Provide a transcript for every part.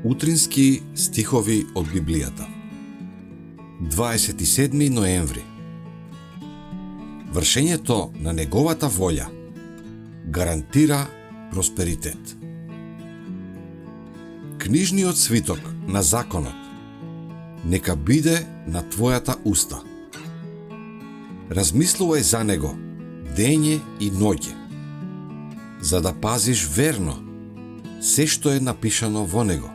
Утрински стихови од Библијата. 27 ноември. Вршењето на неговата волја гарантира просперитет. Книжниот свиток на законот нека биде на твојата уста. Размислувај за него дење и ноќе, за да пазиш верно се што е напишано во него.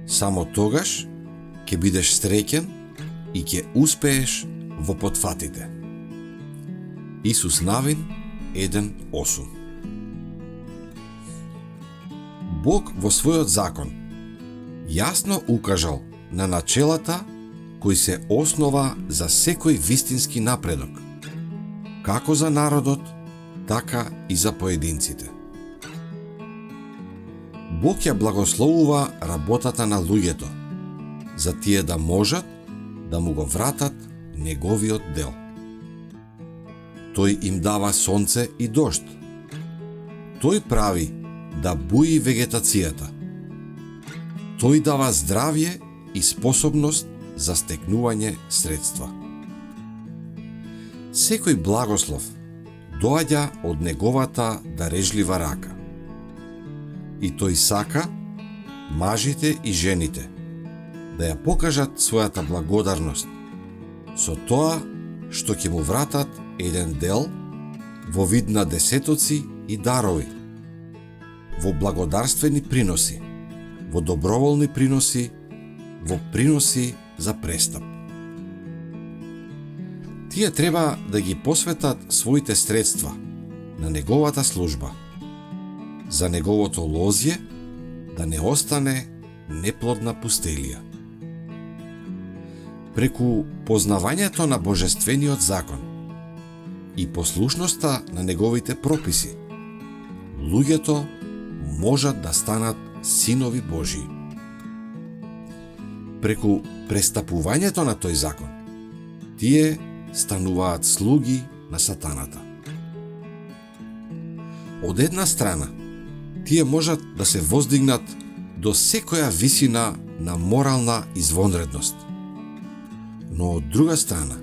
Само тогаш ќе бидеш среќен и ќе успееш во потфатите. Исус Навин 1:8. Бог во својот закон јасно укажал на начелата кои се основа за секој вистински напредок, како за народот, така и за поединците. Бог ја благословува работата на луѓето, за тие да можат да му го вратат неговиот дел. Тој им дава сонце и дожд. Тој прави да буи вегетацијата. Тој дава здравје и способност за стекнување средства. Секој благослов доаѓа од неговата дарежлива рака. И тој сака мажите и жените да ја покажат својата благодарност со тоа што ќе му вратат еден дел во вид на десетоци и дарови, во благодарствени приноси, во доброволни приноси, во приноси за престап. Тие треба да ги посветат своите средства на неговата служба, за неговото лозје да не остане неплодна пустелија. Преку познавањето на божествениот закон и послушноста на неговите прописи, луѓето можат да станат синови Божии. Преку престапувањето на тој закон, тие стануваат слуги на сатаната. Од една страна, тие можат да се воздигнат до секоја висина на морална извонредност, но од друга страна,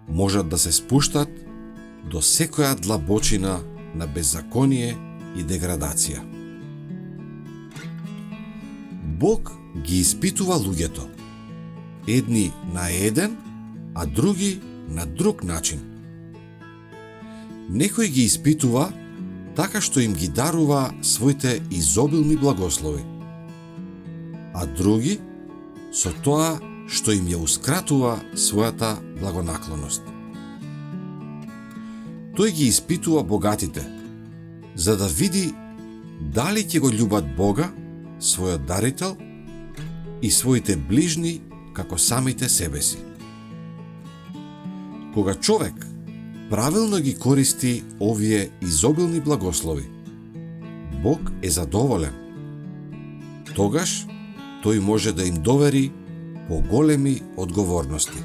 можат да се спуштат до секоја длабочина на беззаконие и деградација. Бог ги испитува луѓето, едни на еден, а други на друг начин. Некој ги испитува така што им ги дарува своите изобилни благослови, а други со тоа што им ја ускратува својата благонаклоност. Тој ги испитува богатите, за да види дали ќе го љубат Бога, својот дарител, и своите ближни како самите себе си. Кога човек правилно ги користи овие изобилни благослови, Бог е задоволен. Тогаш тој може да им довери поголеми одговорности.